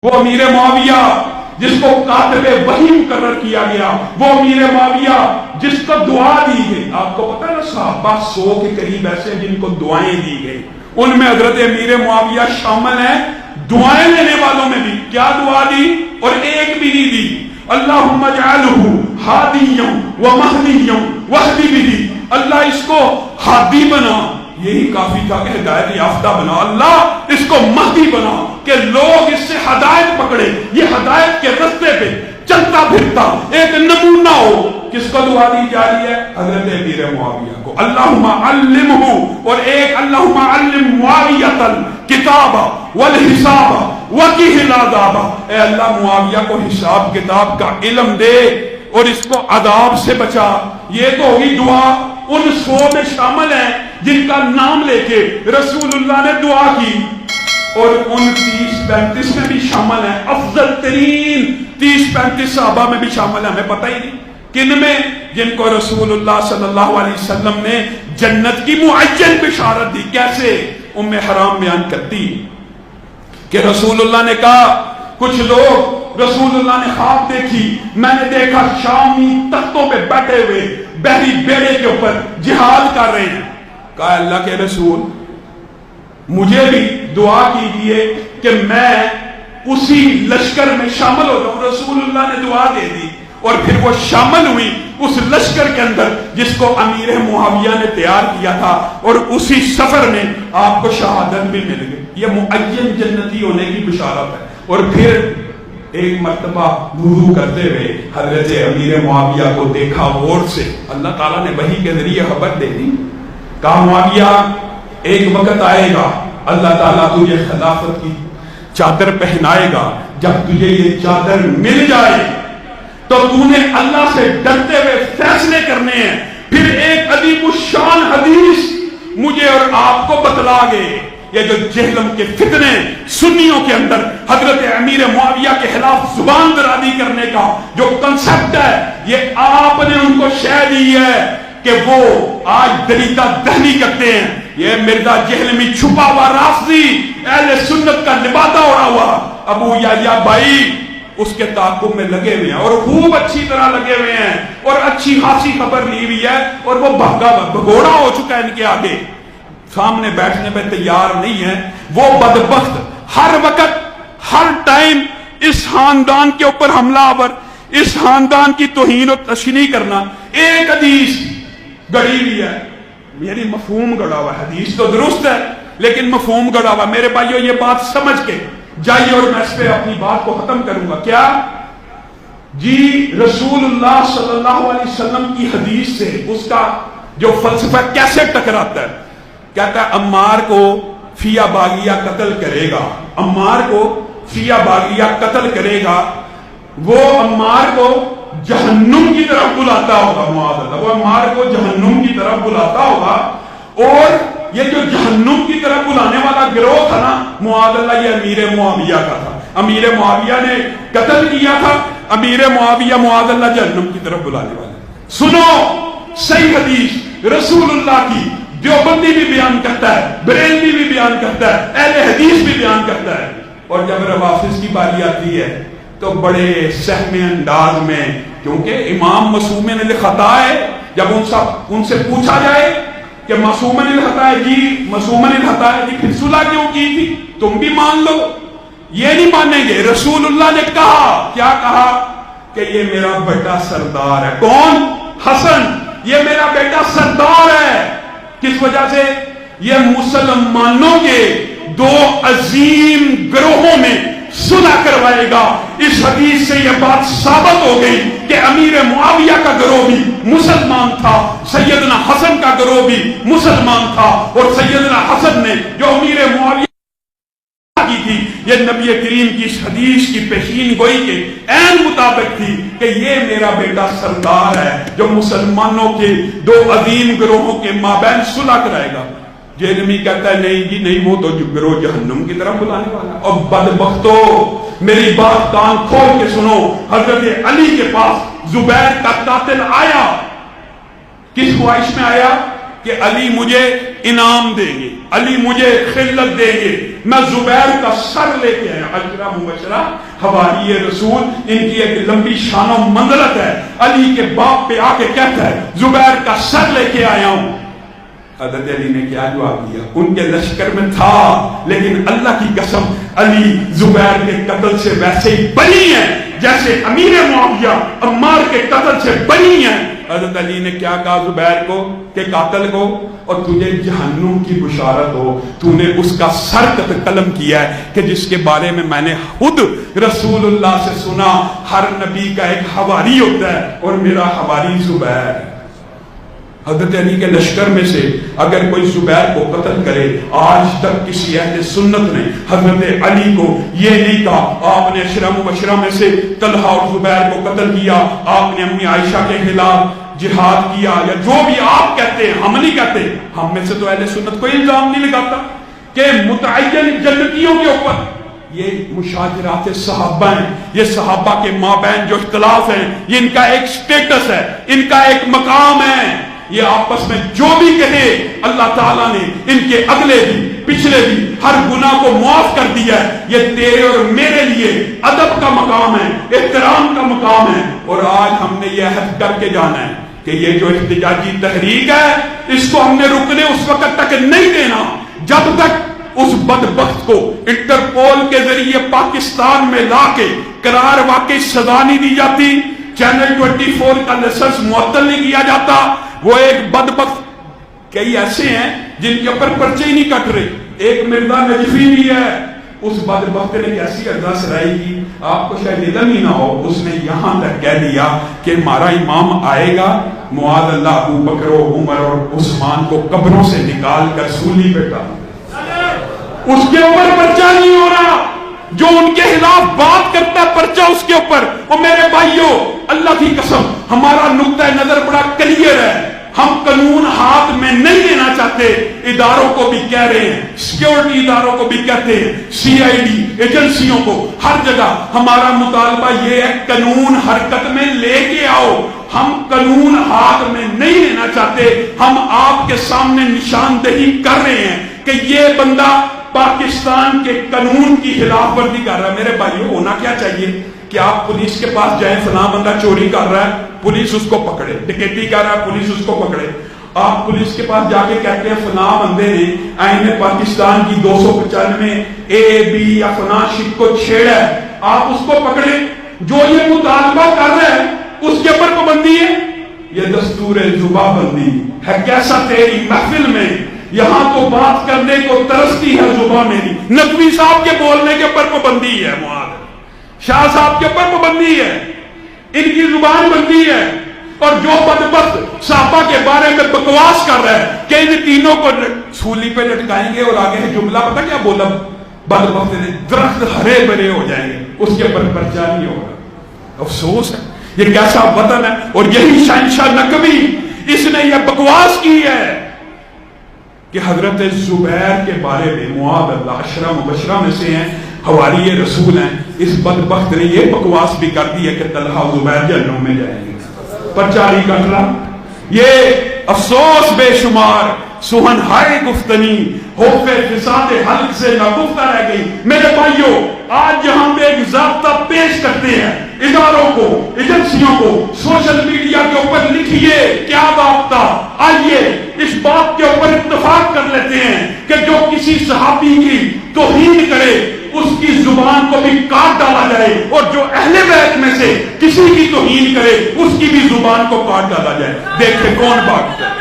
وہ امیر معاویہ جس کو کاتب وحی مقرر کیا گیا، وہ امیر معاویہ جس کو دعا دی گئی. آپ کو پتہ ہے نا صحابہ 100 کے قریب ایسے جن کو دعائیں دی گئی، ان میں حضرت امیر معاویہ شامل ہیں. دعائیں لینے والوں میں بھی کیا دعا دی؟ اور ایک بھی نہیں دی اللہم اجعلہ ہادیا ومہدیا واہد بہ، اللہ اس کو ہادی بنا، یہی کافی تھا کہ ہدایت یافتہ بنا، اللہ اس کو مہدی بنا کہ لوگ اس سے ہدایت پکڑے، یہ ہدایت کے رستے پہ چلتا پھرتا ایک نمونہ ہو. کس کو دعا دی جا رہی ہے؟ حضرت امیر معاویہ کو. اللہم علمہ، اور ایک اللہم علم معاویۃ الکتاب والحساب وقیہ العذاب، اے اللہ معاویہ کو حساب کتاب کا علم دے اور اس کو عذاب سے بچا. یہ تو ہوگی دعا. ان 100 میں شامل ہیں جن کا نام لے کے رسول اللہ نے دعا کی، اور ان 30-35 میں بھی شامل ہیں، افضل ترین 30-35 صحابہ میں بھی شامل ہیں. ہمیں پتہ ہی نہیں کن میں، جن کو رسول اللہ صلی اللہ علیہ وسلم نے جنت کی معین بشارت دی. کیسے؟ ام حرام بیان کرتی کہ رسول اللہ نے کہا، کچھ لوگ رسول اللہ نے خواب دیکھی، میں نے دیکھا شامی تختوں پہ بیٹھے ہوئے بحری بیڑے کے اوپر جہاد کر رہے ہیں. کہا اللہ کے رسول مجھے بھی دعا کیجئے کہ میں اسی لشکر میں شامل ہو جاؤں. رسول اللہ نے دعا دے دی اور پھر وہ شامل ہوئی اس لشکر کے اندر جس کو امیر معاویہ نے تیار کیا تھا، اور اسی سفر میں آپ کو شہادت بھی مل گئی. یہ معین جنتی ہونے کی بشارت ہے. اور پھر ایک مرتبہ وضو کرتے ہوئے حضرت امیر معاویہ کو دیکھا غور سے. اللہ تعالیٰ نے وحی کے ذریعے خبر دے دی. کہا معاویہ ایک وقت آئے گا اللہ تعالیٰ تجھے خلافت کی چادر پہنائے گا، جب تجھے یہ چادر مل جائے تو تو نے اللہ سے ڈرتے ہوئے فیصلے کرنے ہیں. پھر ایک عظیم الشان حدیث مجھے اور آپ کو بتلا گئے. یہ جو جہلم کے فتنے سنیوں کے اندر حضرت امیر معاویہ کے خلاف زبان درازی کرنے کا جو کنسپٹ ہے، یہ آپ نے ان کو شے دی ہے کہ وہ آج دلیتا دہنی کرتے ہیں. یہ مرزا جہلمی چھپا ہوا رافضی اہل سنت کا لبادہ اڑا ہوا ابو یحییٰ بھائی اس کے تعاقب میں لگے ہوئے ہیں، اور خوب اچھی طرح لگے ہوئے ہیں، اور اچھی خاصی خبر لی ہوئی ہے، اور وہ بھگوڑا ہو چکا ہے ان کے آگے، سامنے بیٹھنے پہ تیار نہیں ہے. وہ بدبخت ہر وقت ہر ٹائم اس خاندان کے اوپر حملہ آور، اس خاندان کی توہین و تشنیع کرنا. ایک حدیث گڑی ہوئی ہے، میری مفہوم گڑا ہوا، حدیث تو درست ہے لیکن مفہوم گڑا ہوا. میرے بھائیو یہ بات سمجھ کے جائیے، اور میں اس پہ اپنی بات کو ختم کروں گا. کیا جی؟ رسول اللہ صلی اللہ علیہ وسلم کی حدیث سے اس کا جو فلسفہ کیسے ٹکراتا ہے؟ کہتا ہے عمار کو فیہ باغیہ قتل کرے گا، عمار کو فیہ باغیہ قتل کرے گا، وہ عمار کو جہنم کی طرف بلاتا ہوگا. معاذ اللہ، وہ عمار کو جہنم کی طرف بلاتا ہوگا. اور یہ جو جہنم کی طرف بلانے والا گروہ تھا نا، معاذ اللہ، یہ امیر معاویہ کا تھا. امیر معاویہ نے قتل کیا تھا. امیر معاویہ معاذ اللہ جہنم کی طرف بلانے والا. سنو صحیح حدیث رسول اللہ کی، دیوبندی بھی بیان کرتا ہے، بریلوی بھی بیان کرتا ہے، اہل حدیث بھی بیان کرتا ہے. اور جب روافض کی باری آتی ہے تو بڑے سہم انداز میں، کیونکہ امام معصوم من الخطا ہے، جب ان سے پوچھا جائے کہ معصوم من الخطا ہے، جی معصوم من الخطا ہے، جی پھر صلح کیوں کی تھی؟ تم بھی مان لو. یہ نہیں مانیں گے. رسول اللہ نے کہا، کیا کہا؟ کہ یہ میرا بیٹا سردار ہے. کون؟ حسن. یہ میرا بیٹا سردار ہے. کس وجہ سے؟ یہ مسلمانوں کے 2 عظیم گروہوں میں صلح کروائے گا. اس حدیث سے یہ بات ثابت ہو گئی کہ امیر معاویہ کا گروہ بھی مسلمان تھا، سیدنا حسن کا گروہ بھی مسلمان تھا. اور سیدنا حسن نے جو امیر معاویہ کی تھی، یہ نبی کریم کی اس حدیث کی پیشین گوئی کے عین مطابق تھی کہ یہ میرا بیٹا سردار ہے جو مسلمانوں کے 2 عظیم گروہوں کے مابین صلح کرائے گا. جہلمی کہتا ہے نہیں جی نہیں، وہ تو گروہ جہنم کی طرف بلانے والا. اور بدبختو میری بات کان کھول کے سنو، حضرت علی کے پاس زبیر کا قاتل آیا. کس خواہش میں آیا؟ کہ علی مجھے انعام دیں گے، علی مجھے خلت دیں گے، میں زبیر کا سر لے کے آیا. عشرہ مبشرہ حواریِ رسول، ان کی ایک لمبی شان و منزلت ہے. علی کے باپ پہ آ کے کہتا ہے زبیر کا سر لے کے آیا ہوں. حضرت علی نے کیا جواب دیا؟ ان کے لشکر میں تھا، لیکن اللہ کی قسم علی زبیر کے قتل سے ویسے ہی بری ہیں جیسے امیر معاویہ عمار کے قتل سے بری ہیں. حضرت علی نے کیا کہا زبیر کو کہ قاتل کو، اور تجھے جہنم کی بشارت ہو، تو نے اس کا سر قلم کیا ہے کہ جس کے بارے میں نے خود رسول اللہ سے سنا ہر نبی کا ایک حواری ہوتا ہے اور میرا حواری زبیر ہے. حضرت علی کے لشکر میں سے اگر کوئی زبیر کو قتل کرے، آج تک کسی اہل سنت نے حضرت علی کو یہ نہیں کہا آپ نے عشرہ مبشرہ میں سے طلحہ اور زبیر کو قتل کیا، آپ نے امی عائشہ کے خلاف جہاد کیا، یا جو بھی آپ کہتے ہیں. ہم نہیں کہتے. ہم میں سے تو اہل سنت کوئی الزام نہیں لگاتا کہ متعین جنتیوں کے اوپر یہ مشاجرات صحابہ ہیں، یہ صحابہ کے مابین جو اختلاف ہیں، یہ ان کا ایک سٹیٹس ہے، ان کا ایک مقام ہے. یہ آپس میں جو بھی کہے اللہ تعالیٰ نے ان کے اگلے بھی پچھلے بھی ہر گناہ کو معاف کر دیا ہے. یہ تیرے اور میرے لیے ادب کا مقام ہے، احترام کا مقام ہے. اور آج ہم نے یہ عہد کر کے جانا ہے کہ یہ جو احتجاجی تحریک ہے اس کو ہم نے رکنے اس وقت تک نہیں دینا جب تک اس بدبخت کو انٹرپول کے ذریعے پاکستان میں لا کے قرار واقعی سزا نہیں دی جاتی، چینل 24 کا لائسنس معطل نہیں کیا جاتا. وہ ایک بدبخت کئی ایسے ہیں جن کے اوپر پرچے ہی نہیں کٹ رہے. ایک مرزا نجفی بھی ہے، اس بدبخت نے کیسی ادا سرائی کی آپ کو شاید علم ہی نہ ہو. اس نے یہاں تک کہہ دیا کہ ہمارا امام آئے گا، معاذ اللہ ابو بکر و عمر اور عثمان کو قبروں سے نکال کر سولی پہ ڈال دے. اس کے اوپر پرچہ نہیں ہو رہا. جو ان کے خلاف بات کرتا ہے پرچہ اس کے اوپر. وہ میرے بھائیوں اللہ کی قسم ہمارا نقطہ نظر بڑا کلیئر ہے. ہم قانون ہاتھ میں نہیں لینا چاہتے. اداروں کو بھی کہہ رہے ہیں، سیکیورٹی اداروں کو بھی کہتے ہیں، سی آئی ڈی ایجنسیوں کو، ہر جگہ ہمارا مطالبہ یہ ہے قانون حرکت میں لے کے آؤ. ہم قانون ہاتھ میں نہیں لینا چاہتے. ہم آپ کے سامنے نشاندہی کر رہے ہیں کہ یہ بندہ پاکستان کے قانون کی خلاف ورزی کر رہا ہے. میرے بھائیوں ہونا کیا چاہیے کہ آپ پولیس کے پاس جائیں، فلاں بندہ چوری کر رہا ہے، پولیس اس کو پکڑے، ڈکیتی کر رہا ہے، پولیس اس کو پکڑے. آپ پولیس کے پاس جا کے کہتے ہیں فلاں بندے نے آئین پاکستان کی 295 اے بی یا فلاں شک کو چھیڑا ہے، آپ اس کو پکڑے. جو یہ مطالبہ کر رہا ہے اس کے اوپر پابندی ہے. یہ دستور زباں بندی ہے. کیسا تیری محفل میں یہاں تو بات کرنے کو ترستی ہے زباں میری. نقوی صاحب کے بولنے کے اوپر پابندی ہے، معاذ شاہ صاحب کے اوپر پابندی ہے، ان کی زبان بندی ہے. اور جو بدبخت صحابہ کے بارے میں بکواس کر رہا ہے کہ ان تینوں کو سولی پہ لٹکائیں گے، اور آگے جملہ پتہ کیا بولا بدبخت نے؟ درخت ہرے بھرے ہو جائیں گے، اس کے اوپر پرچہ نہیں ہوگا. افسوس ہے یہ کیسا وطن ہے. اور یہی شہنشاہ نقوی اس نے یہ بکواس کی ہے کہ حضرت زبیر کے بارے میں معاذ اللہ عشرہ مبشرہ میں سے ہیں، حوالی رسول ہیں. اس بدبخت نے یہ بکواس بھی کر دی ہے کہ طلحہ و زبیر جہنم میں جائیں گے. پرچاری کٹ رہا. یہ افسوس بے شمار سہن ہائے گفتنی خوف فساد حلق سے ناگفتہ رہ گئی. میرے بھائیوں آج جہاں پہ ایک ضابطہ پیش کرتے ہیں اداروں کو، ایجنسیوں کو، سوشل میڈیا کے اوپر لکھیے کیا ضابطہ. آئیے اس بات کے اوپر اتفاق کر لیتے ہیں کہ جو کسی صحابی کی توہین کرے اس کی زبان کو بھی کاٹ ڈالا جائے، اور جو اہل بیت میں سے کسی کی توہین کرے اس کی بھی زبان کو کاٹ ڈالا جائے. دیکھیں کون بات کرے.